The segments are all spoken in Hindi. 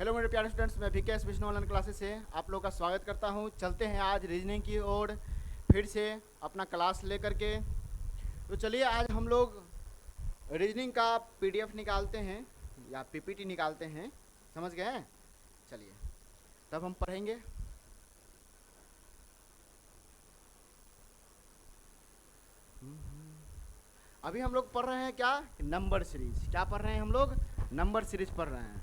हेलो मेरे प्यारे स्टूडेंट्स, मैं विकेश विष्णु ऑनलाइन क्लासेस से आप लोगों का स्वागत करता हूं। चलते हैं आज रीजनिंग की ओर फिर से अपना क्लास लेकर के। तो चलिए आज हम लोग रीजनिंग का पीडीएफ निकालते हैं या पीपीटी निकालते हैं, समझ गए हैं। चलिए तब हम पढ़ेंगे। अभी हम लोग पढ़ रहे हैं क्या, नंबर सीरीज। क्या पढ़ रहे हैं हम लोग? नंबर सीरीज पढ़ रहे हैं।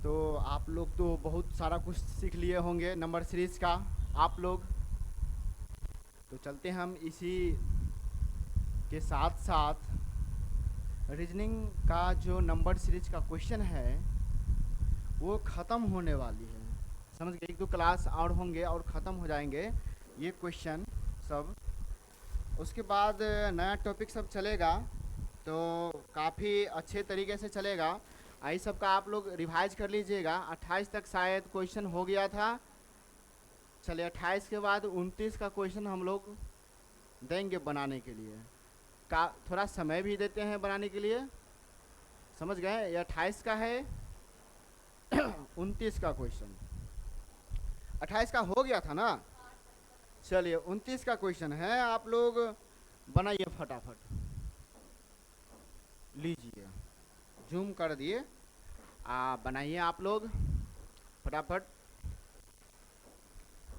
तो आप लोग तो बहुत सारा कुछ सीख लिए होंगे नंबर सीरीज का आप लोग। तो चलते हम इसी के साथ साथ रीजनिंग का जो नंबर सीरीज का क्वेश्चन है वो ख़त्म होने वाली है, समझ गए। 1-2 क्लास और होंगे और ख़त्म हो जाएंगे ये क्वेश्चन सब। उसके बाद नया टॉपिक सब चलेगा, तो काफ़ी अच्छे तरीके से चलेगा। आई सब का आप लोग रिवाइज कर लीजिएगा। 28 तक शायद क्वेश्चन हो गया था। चलिए 28 के बाद 29 का क्वेश्चन हम लोग देंगे बनाने के लिए। का थोड़ा समय भी देते हैं बनाने के लिए, समझ गए। ये 28 का है 29 का क्वेश्चन। 28 का हो गया था ना। चलिए 29 का क्वेश्चन है, आप लोग बनाइए फटाफट। लीजिए जूम कर दिए, बनाइए आप लोग फटाफट।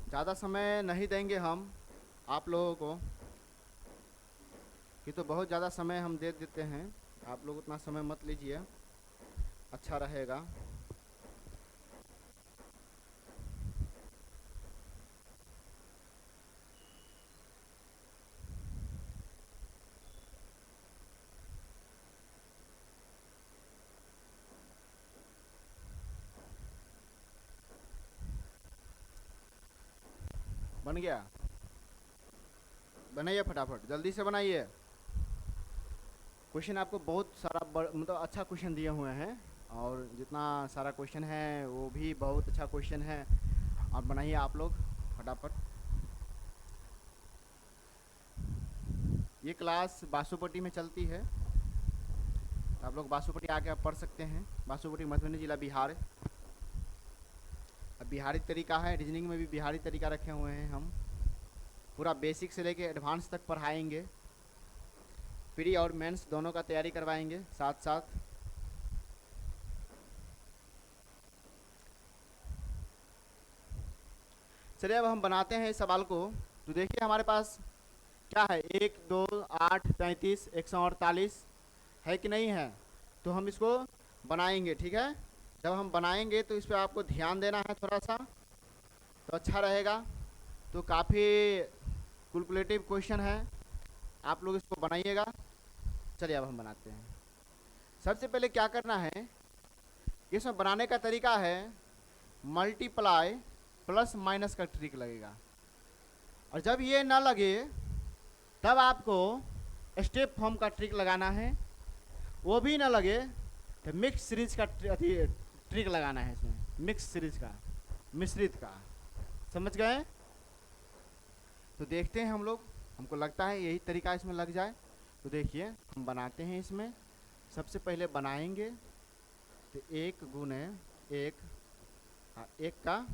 ज़्यादा समय नहीं देंगे हम आप लोगों को, कि तो बहुत ज़्यादा समय हम दे देते हैं। आप लोग उतना समय मत लीजिए, अच्छा रहेगा। बन गया? बनाइए फटाफट, जल्दी से बनाइए। क्वेश्चन आपको बहुत सारा मतलब अच्छा क्वेश्चन दिए हुए हैं, और जितना सारा क्वेश्चन है वो भी बहुत अच्छा क्वेश्चन है। और बनाइए आप लोग फटाफट। ये क्लास बासुपट्टी में चलती है, तो आप लोग बासुपट्टी आके आप पढ़ सकते हैं। बासुपट्टी मधुबनी जिला बिहार। अब बिहारी तरीका है, रीजनिंग में भी बिहारी तरीका रखे हुए हैं हम। पूरा बेसिक से लेके एडवांस तक पढ़ाएंगे। प्री और मेंस दोनों का तैयारी करवाएंगे साथ साथ। चलिए अब हम बनाते हैं इस सवाल को। तो देखिए हमारे पास क्या है, 1 2 8 33 148 है कि नहीं है। तो हम इसको बनाएंगे, ठीक है। जब हम बनाएंगे तो इस पर आपको ध्यान देना है थोड़ा सा, तो अच्छा रहेगा। तो काफ़ी कैलकुलेटिव क्वेश्चन है, आप लोग इसको बनाइएगा। चलिए अब हम बनाते हैं। सबसे पहले क्या करना है, इसमें बनाने का तरीका है मल्टीप्लाई प्लस माइनस का ट्रिक लगेगा। और जब ये ना लगे तब आपको स्टेप फॉर्म का ट्रिक लगाना है। वो भी ना लगे तो मिक्स सीरीज का ट्रिक लगाना है। इसमें मिक्स सीरीज का, मिश्रित का, समझ गए। तो देखते हैं हम लोग, हमको लगता है यही तरीका इसमें लग जाए। तो देखिए हम बनाते हैं इसमें। सबसे पहले बनाएंगे तो 1 गुने 1, 1 का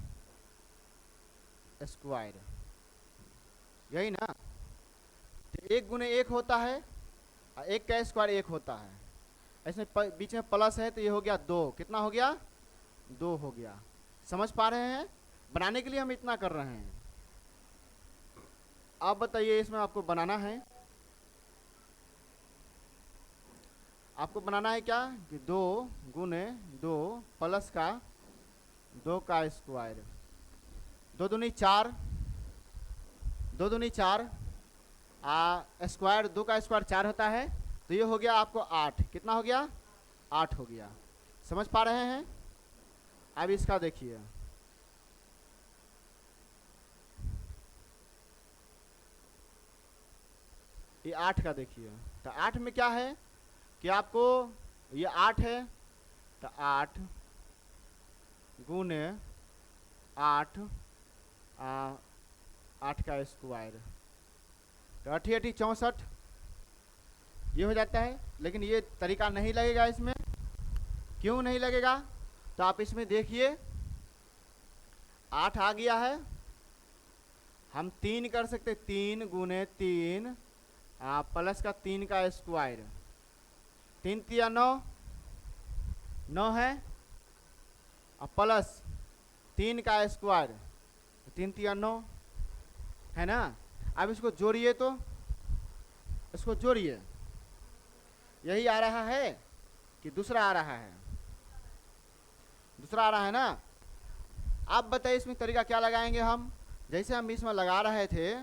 स्क्वायर, यही ना। तो 1 गुने 1 होता है और 1 का स्क्वायर 1 होता है। इसमें बीच में प्लस है तो ये हो गया 2। कितना हो गया? 2 हो गया। समझ पा रहे हैं? बनाने के लिए हम इतना कर रहे हैं। आप बताइए इसमें आपको बनाना है, आपको बनाना है क्या कि 2 गुने 2 प्लस का 2 का स्क्वायर। 2 दूनी 4, 2 दूनी 4, स्क्वायर 2 का स्क्वायर 4 होता है। तो ये हो गया आपको 8। कितना हो गया? 8 हो गया। समझ पा रहे हैं? अब इसका देखिए, ये 8 का देखिए। तो 8 में क्या है कि आपको ये 8 है, तो 8 गुने 8, 8 का स्क्वायर, तो 8 8 64 ये हो जाता है। लेकिन ये तरीका नहीं लगेगा इसमें। क्यों नहीं लगेगा? तो आप इसमें देखिए 8 आ गया है। हम 3 कर सकते, 3 गुने 3 प्लस का 3 का स्क्वायर, 3 तिया 9, 9 है, और प्लस 3 का स्क्वायर, 3 तिया 9 है ना। अब इसको जोड़िए, तो इसको जोड़िए, यही आ रहा है कि दूसरा आ रहा है? दूसरा आ रहा है ना। आप बताइए इसमें तरीका क्या लगाएंगे हम? जैसे हम इसमें लगा रहे थे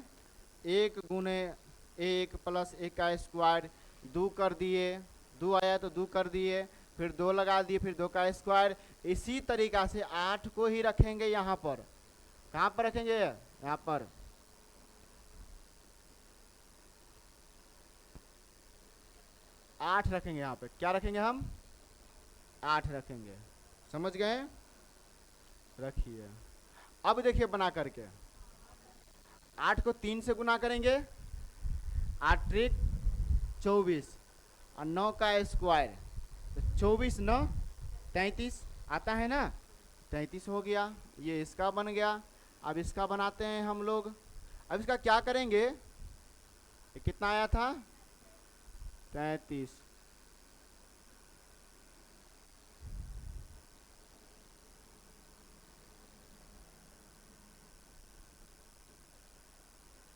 1 गुने 1 प्लस 1 का स्क्वायर, 2 कर दिए, 2 आया तो 2 कर दिए, फिर 2 लगा दिए, फिर 2 का स्क्वायर। इसी तरीका से 8 को ही रखेंगे यहाँ पर। कहाँ पर रखेंगे? यहाँ पर। आठ रखेंगे यहाँ पे। क्या रखेंगे हम? 8 रखेंगे। समझ गए? रखिए। अब देखिए बना करके 8 को 3 से गुना करेंगे, 8 त्रिक 24 और 9 का स्क्वायर, तो 24 9 33 आता है ना। 33 हो गया, ये इसका बन गया। अब इसका बनाते हैं हम लोग। अब इसका क्या करेंगे? ये कितना आया था? 33।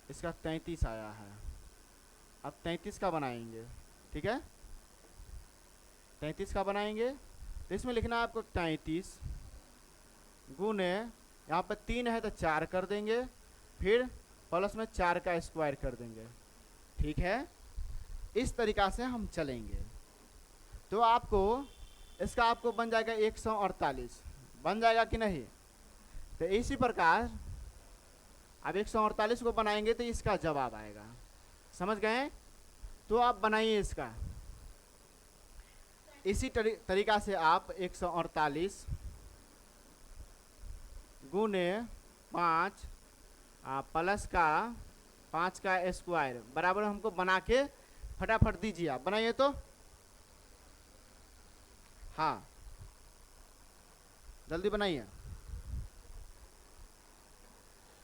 इसका 33 आया है। अब 33 का बनाएंगे, ठीक है। 33 का बनाएंगे तो इसमें लिखना है आपको 33 गुने, यहाँ पर 3 है तो 4 कर देंगे, फिर प्लस में 4 का स्क्वायर कर देंगे, ठीक है। इस तरीका से हम चलेंगे तो आपको इसका आपको बन जाएगा 148। बन जाएगा कि नहीं? तो इसी प्रकार अब 148 को बनाएंगे तो इसका जवाब आएगा। समझ गए? तो आप बनाइए इसका। इसी तरीका से आप 148 गुने 5 प्लस का 5 का स्क्वायर बराबर हमको बना के फटाफट दीजिए। आप बनाइए तो। हाँ, जल्दी बनाइए।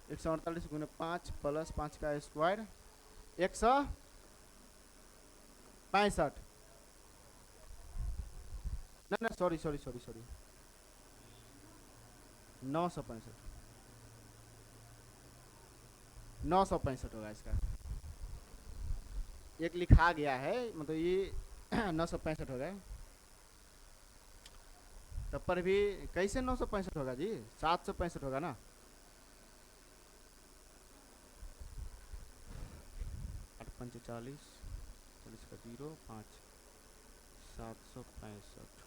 148 गुने 5 प्लस 5 का स्क्वायर 165। नहीं, सॉरी 965। 965 होगा इसका। एक लिखा गया है, मतलब ये 965 होगा। तब पर भी कैसे 965 होगा जी? 765 होगा ना। 8 5 40, 40 का 0 5, 765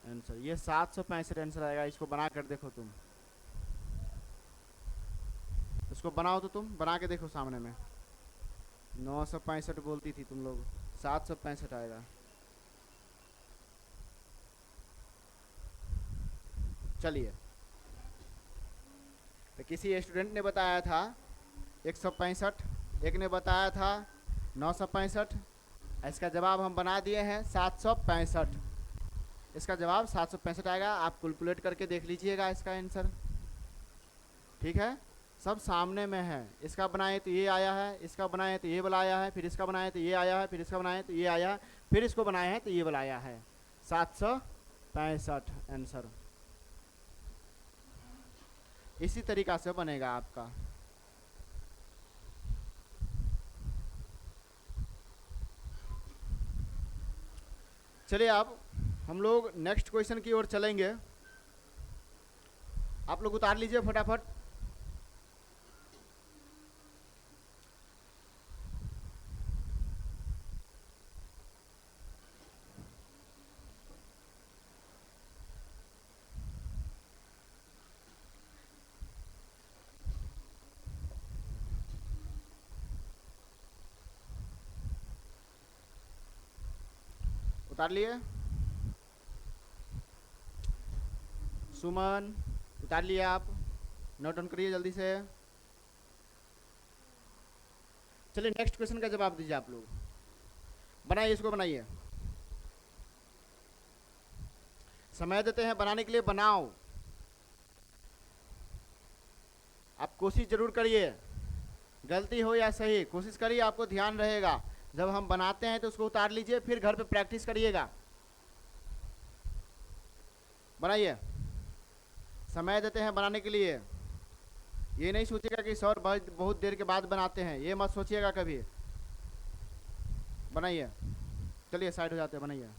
आंसर। ये 765 आंसर आएगा। इसको बना कर देखो तुम। इसको बनाओ तो तुम बना के देखो सामने में। 965 बोलती थी तुम लोग, 765 आएगा। चलिए, तो किसी स्टूडेंट ने बताया था 165, एक ने बताया था 965। इसका जवाब हम बना दिए हैं 765। इसका जवाब 765 आएगा। आप कैलकुलेट करके देख लीजिएगा इसका आंसर, ठीक है। सब सामने में है। इसका बनाए तो ये आया है, इसका बनाए तो ये वाला आया है, फिर इसका बनाए तो ये आया है, फिर इसका बनाए तो ये आया है, फिर इसको बनाए हैं तो ये वाला आया है। 765 आंसर। इसी तरीका से बनेगा आपका। चलिए अब हम लोग नेक्स्ट क्वेश्चन की ओर चलेंगे। आप लोग उतार लीजिए फटाफट। उतार लिए? सुमन उतार लिए? आप नोट डाउन करिए जल्दी से। चलिए नेक्स्ट क्वेश्चन का जवाब दीजिए। आप लोग बनाइए, इसको बनाइए। समय देते हैं बनाने के लिए, बनाओ। आप कोशिश जरूर करिए, गलती हो या सही कोशिश करिए, आपको ध्यान रहेगा। जब हम बनाते हैं तो उसको उतार लीजिए, फिर घर पे प्रैक्टिस करिएगा। बनाइए, समय देते हैं बनाने के लिए। ये नहीं सोचिएगा कि सर बहुत देर के बाद बनाते हैं, ये मत सोचिएगा कभी। बनाइए, चलिए साइड हो जाते हैं, बनाइए।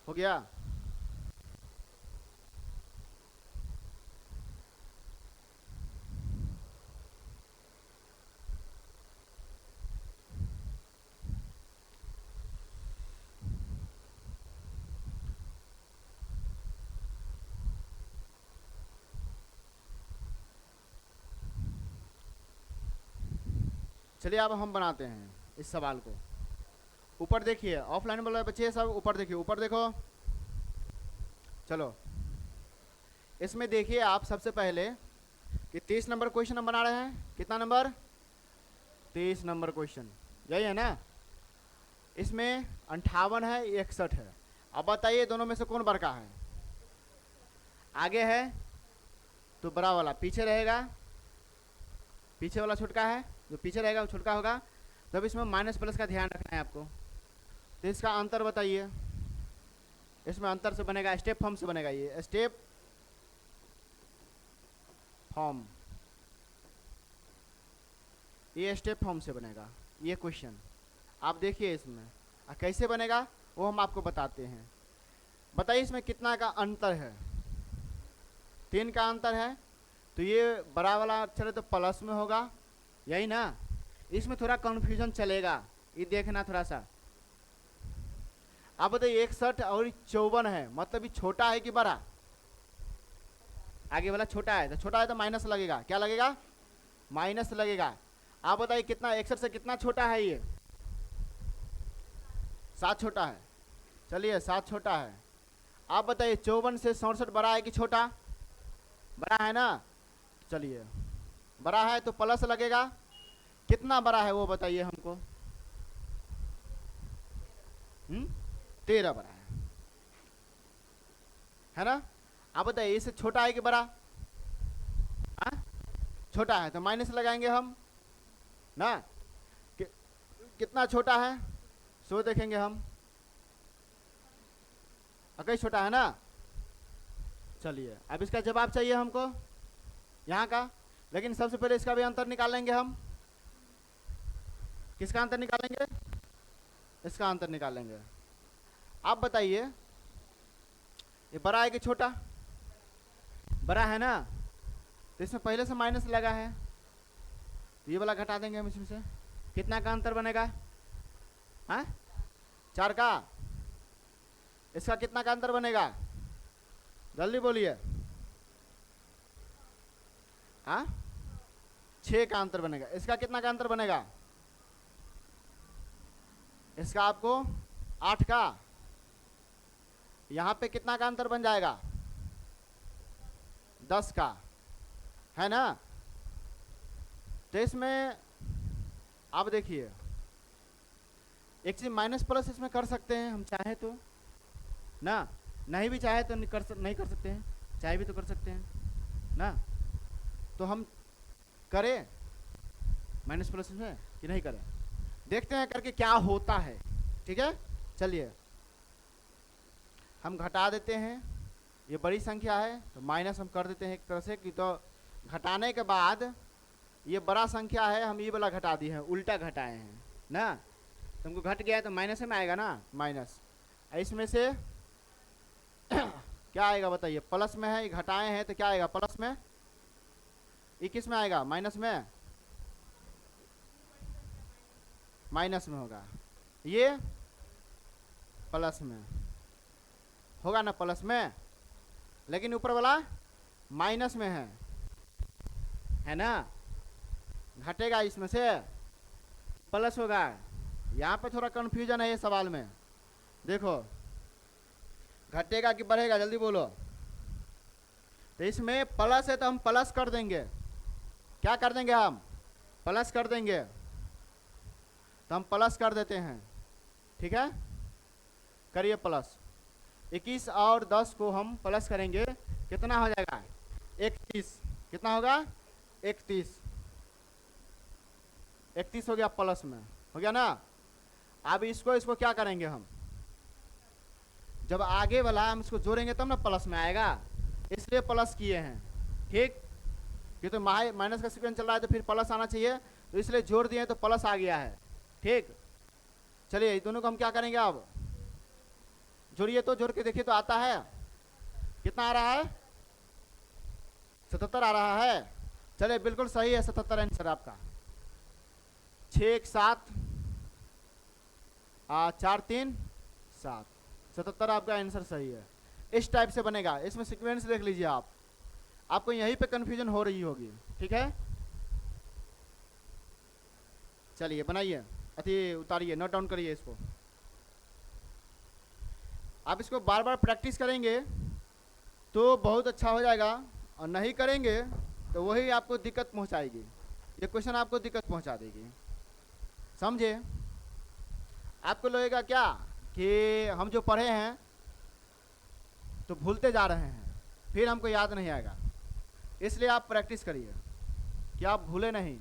हो गया? चलिए अब हम बनाते हैं इस सवाल को। ऊपर देखिए, ऑफलाइन बोल रहे बच्चे सब, ऊपर देखिए, ऊपर देखो। चलो इसमें देखिए आप सबसे पहले कि 30 नंबर क्वेश्चन हम बना रहे हैं। कितना नंबर? 30 नंबर क्वेश्चन, यही है ना? इसमें 58 है, 61 है। अब बताइए दोनों में से कौन बड़ा है? आगे है तो बड़ा वाला, पीछे रहेगा पीछे वाला छोटका है, जो पीछे रहेगा वो छोटका होगा। तब इसमें माइनस प्लस का ध्यान रखना है आपको। तो इसका अंतर बताइए। इसमें अंतर से बनेगा, स्टेप फॉर्म से बनेगा। ये स्टेप फॉर्म, ये स्टेप फॉर्म से बनेगा ये क्वेश्चन। आप देखिए इसमें कैसे बनेगा वो हम आपको बताते हैं। बताइए इसमें कितना का अंतर है? 3 का अंतर है। तो ये बड़ा वाला अक्षर है तो प्लस में होगा, यही ना? इसमें थोड़ा कंफ्यूजन चलेगा, ये देखना थोड़ा सा। आप बताइए 61 और 54 है, मतलब ये छोटा है कि बड़ा? आगे वाला छोटा है, तो छोटा है तो माइनस लगेगा। क्या लगेगा? माइनस लगेगा। आप बताइए कितना 61 से कितना छोटा है? ये 7 छोटा है। चलिए 7 छोटा है। आप बताइए 54 से 67 बड़ा है कि छोटा? बड़ा है ना? चलिए बड़ा है तो प्लस लगेगा। कितना बड़ा है वो बताइए हमको। 13 बड़ा है ना? आप बताइए इससे छोटा है कि बड़ा? छोटा है तो माइनस लगाएंगे हम ना। कितना छोटा है सो देखेंगे हम। कई छोटा है ना? चलिए अब इसका जवाब चाहिए हमको यहाँ का, लेकिन सबसे पहले इसका भी अंतर निकालेंगे हम। किसका अंतर निकालेंगे? इसका अंतर निकालेंगे। आप बताइए ये बड़ा है कि छोटा? बड़ा है ना? तो इसमें पहले से माइनस लगा है, तो ये वाला घटा देंगे हम इसमें से। कितना का अंतर बनेगा? 4 का। इसका कितना का अंतर बनेगा? जल्दी बोलिए। 6 का अंतर बनेगा। इसका कितना का अंतर बनेगा? इसका आपको 8 का। यहाँ पे कितना का अंतर बन जाएगा? 10 का, है ना? तो इसमें आप देखिए एक चीज माइनस प्लस इसमें कर सकते हैं हम चाहे तो ना, नहीं भी चाहे तो नहीं कर सकते हैं, चाहे भी तो कर सकते हैं ना। तो हम करें माइनस प्लस में कि नहीं करें, देखते हैं करके क्या होता है। ठीक है, चलिए हम घटा देते हैं। ये बड़ी संख्या है तो माइनस हम कर देते हैं एक तरह से, कि तो घटाने के बाद ये बड़ा संख्या है, हम ये वाला घटा दिए हैं, उल्टा घटाए हैं ना। तुमको घट गया है तो माइनस में आएगा ना, माइनस। इसमें से क्या आएगा बताइए? प्लस में है, ये घटाए हैं तो क्या आएगा? प्लस में। ये किस में आएगा? माइनस में। माइनस में होगा ये प्लस में होगा ना, प्लस में, लेकिन ऊपर वाला माइनस में है ना, घटेगा इसमें से, प्लस होगा। यहाँ पे थोड़ा कंफ्यूजन है ये सवाल में। देखो घटेगा कि बढ़ेगा, जल्दी बोलो। तो इसमें प्लस है तो हम प्लस कर देंगे। क्या कर देंगे हम? प्लस कर देंगे। तो हम प्लस कर देते हैं, ठीक है। करिए प्लस। 21 और 10 को हम प्लस करेंगे, कितना हो जाएगा? 31। कितना होगा? 31। 31 हो गया, प्लस में हो गया ना। अब इसको क्या करेंगे हम? जब आगे वाला हम इसको जोड़ेंगे तब ना प्लस में आएगा, इसलिए प्लस किए हैं, ठीक। ये तो माइनस का सीक्वेंस चल रहा है तो फिर प्लस आना चाहिए, तो इसलिए जोड़ दिए तो प्लस आ गया है, ठीक। चलिए दोनों को हम क्या करेंगे अब? जोड़िए तो, जोड़ के देखिए तो आता है। कितना आ रहा है? 77 आ रहा है। चलिए बिल्कुल सही है, 77 आंसर आपका। 6 1 7 4 3 7, 77 आपका आंसर सही है। इस टाइप से बनेगा। इसमें सीक्वेंस देख लीजिए आप, आपको यहीं पे कंफ्यूजन हो रही होगी, ठीक है। चलिए बनाइए, अति उतारिए, नोट डाउन करिए इसको। आप इसको बार बार प्रैक्टिस करेंगे तो बहुत अच्छा हो जाएगा, और नहीं करेंगे तो वही आपको दिक्कत पहुंचाएगी। ये क्वेश्चन आपको दिक्कत पहुंचा देगी, समझे। आपको लगेगा क्या कि हम जो पढ़े हैं तो भूलते जा रहे हैं, फिर हमको याद नहीं आएगा। इसलिए आप प्रैक्टिस करिए कि आप भूले नहीं।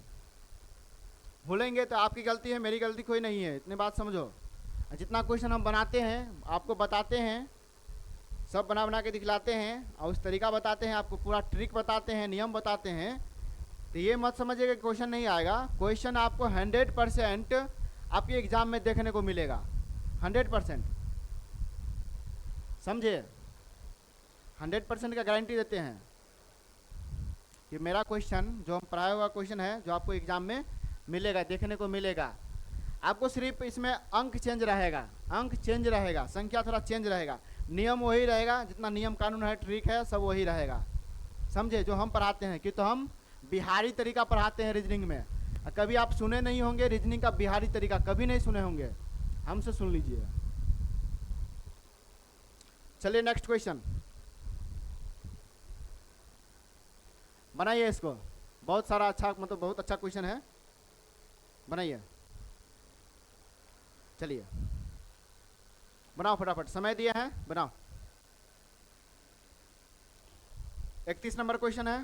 भूलेंगे तो आपकी गलती है, मेरी गलती कोई नहीं है, इतनी बात समझो। जितना क्वेश्चन हम बनाते हैं, आपको बताते हैं, सब बना बना के दिखलाते हैं, और उस तरीका बताते हैं, आपको पूरा ट्रिक बताते हैं, नियम बताते हैं, तो ये मत समझिएगा कि क्वेश्चन नहीं आएगा। क्वेश्चन आपको 100% आपके एग्जाम में देखने को मिलेगा, 100%, समझे। 100% का गारंटी देते हैं कि मेरा क्वेश्चन जो हम पढ़ाया हुआ क्वेश्चन है, जो आपको एग्जाम में मिलेगा, देखने को मिलेगा। आपको सिर्फ इसमें अंक चेंज रहेगा, अंक चेंज रहेगा, संख्या थोड़ा चेंज रहेगा, नियम वही रहेगा, जितना नियम कानून है, ट्रिक है, सब वही रहेगा, समझे। जो हम पढ़ाते हैं कि तो हम बिहारी तरीका पढ़ाते हैं रीजनिंग में। कभी आप सुने नहीं होंगे रीजनिंग का बिहारी तरीका, कभी नहीं सुने होंगे, हमसे सुन लीजिए। चलिए नेक्स्ट क्वेश्चन बनाइए। इसको बहुत सारा अच्छा, मतलब बहुत अच्छा क्वेश्चन है, बनाइए। चलिए बनाओ फटाफट, समय दिया है, बनाओ। 31 नंबर क्वेश्चन है,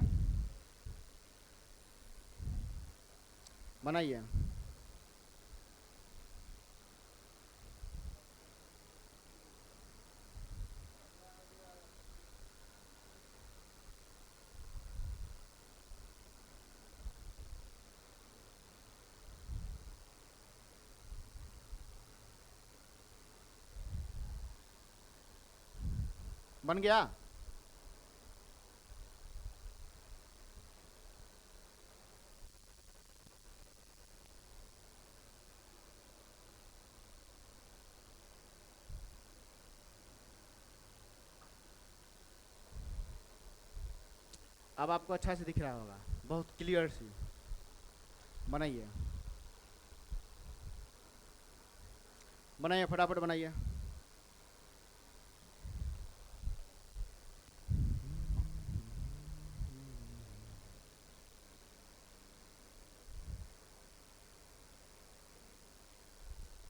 बनाइए। बन गया? अब आपको अच्छा से दिख रहा होगा, बहुत क्लियर सी। बनाइए, बनाइए फटाफट बनाइए।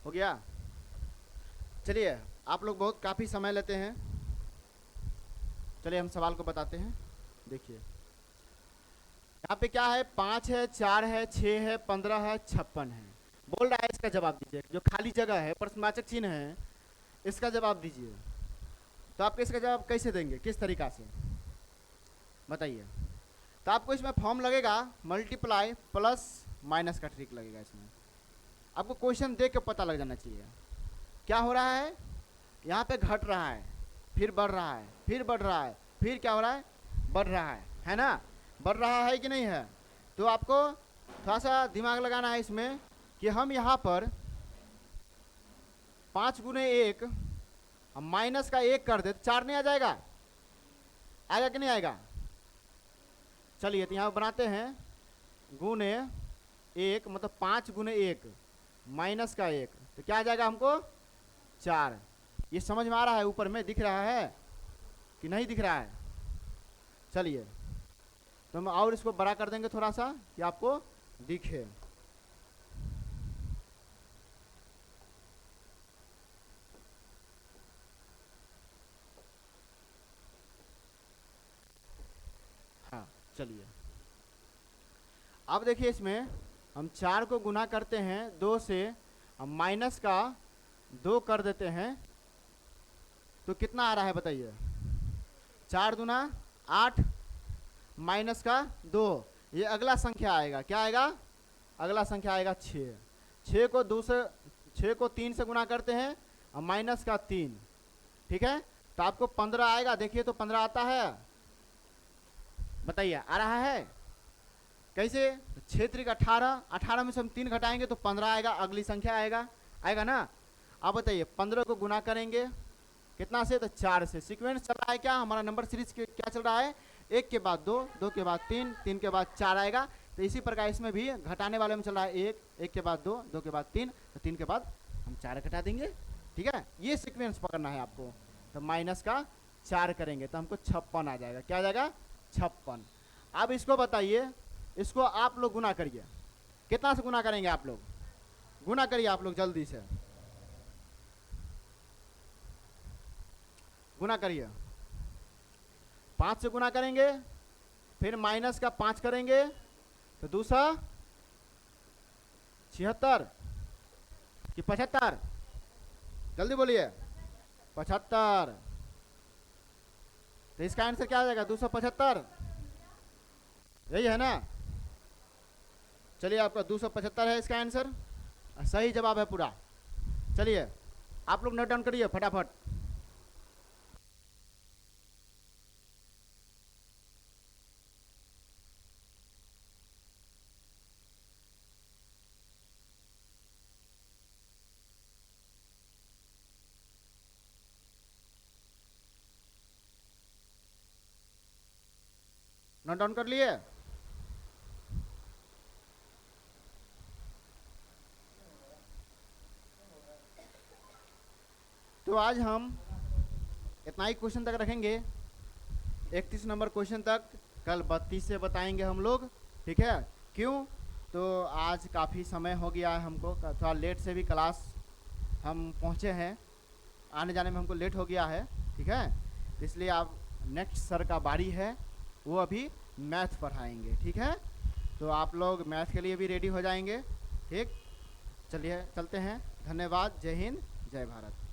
हो गया? चलिए, आप लोग बहुत काफ़ी समय लेते हैं, चलिए हम सवाल को बताते हैं। देखिए यहाँ पे क्या है, 5 है, 4 है, 6 है, 15 है, 56 है। बोल रहा है इसका जवाब दीजिए। जो खाली जगह है, प्रश्नवाचक चिन्ह है, इसका जवाब दीजिए। तो आप इसका जवाब कैसे देंगे, किस तरीका से, बताइए। तो आपको इसमें फॉर्म लगेगा मल्टीप्लाई प्लस माइनस का ट्रिक लगेगा इसमें। आपको क्वेश्चन देख के पता लग जाना चाहिए क्या हो रहा है। यहाँ पे घट रहा है, फिर बढ़ रहा है, फिर बढ़ रहा है, फिर क्या हो रहा है, बढ़ रहा है ना। बढ़ रहा है कि नहीं है? तो आपको थोड़ा सा दिमाग लगाना है इसमें कि हम यहाँ पर 5 गुने 1 अब माइनस का 1 कर दे तो 4 नहीं आ जाएगा? आएगा कि नहीं आएगा? चलिए तो यहाँ बनाते हैं गुने 1, मतलब 5 गुने 1 माइनस का 1, तो क्या आ जाएगा हमको? 4। ये समझ में आ रहा है? ऊपर में दिख रहा है कि नहीं दिख रहा है? चलिए तो हम और इसको बड़ा कर देंगे थोड़ा सा कि आपको दिखे। हाँ चलिए अब देखिए इसमें हम 4 को गुना करते हैं 2 से, हम माइनस का 2 कर देते हैं तो कितना आ रहा है बताइए? 4 दूना 8 माइनस का 2, ये अगला संख्या आएगा। क्या आएगा? अगला संख्या आएगा 6। 6 को 3 से गुना करते हैं और माइनस का 3, ठीक है, तो आपको 15 आएगा। देखिए तो 15 आता है? बताइए आ रहा है कैसे? 6 त्रिक 18, 18 में से हम 3 घटाएंगे तो 15 आएगा, अगली संख्या आएगा, आएगा ना? अब बताइए 15 को गुना करेंगे कितना से? तो 4 से। सीक्वेंस चल रहा है क्या हमारा? नंबर सीरीज क्या चल रहा है? 1 के बाद 2, 2 के बाद 3, 3 के बाद 4 आएगा। तो इसी प्रकार इसमें भी घटाने वाले में चल रहा है 1, 1 के बाद 2, 2 के बाद 3, तो 3 के बाद हम 4 घटा देंगे, ठीक है? ये सीक्वेंस पकड़ना है आपको। तो माइनस का 4 करेंगे तो हमको 56 आ जाएगा। क्या आ जाएगा? 56। अब इसको बताइए, इसको आप लोग गुना करिए। कितना से गुना करेंगे आप लोग? गुना करिए आप लोग जल्दी से, गुना करिए। 5 से गुना करेंगे, फिर माइनस का 5 करेंगे तो दूसरा 76 कि 75? जल्दी बोलिए। 75। तो इसका आंसर क्या आ जाएगा? 275। यही है ना? चलिए आपका 275 है इसका आंसर, सही जवाब है पूरा। चलिए आप लोग नोट डाउन करिए फटाफट। नोट डाउन कर लिए? तो आज हम इतना ही क्वेश्चन तक रखेंगे, 31 नंबर क्वेश्चन तक। कल 32 से बताएंगे हम लोग, ठीक है? क्यों? तो आज काफ़ी समय हो गया है हमको, थोड़ा लेट से भी क्लास हम पहुँचे हैं, आने जाने में हमको लेट हो गया है, ठीक है? इसलिए आप नेक्स्ट सर का बारी है, वो अभी मैथ पढ़ाएंगे, ठीक है? तो आप लोग मैथ के लिए भी रेडी हो जाएंगे, ठीक? चलिए चलते हैं। धन्यवाद। जय हिंद, जय भारत।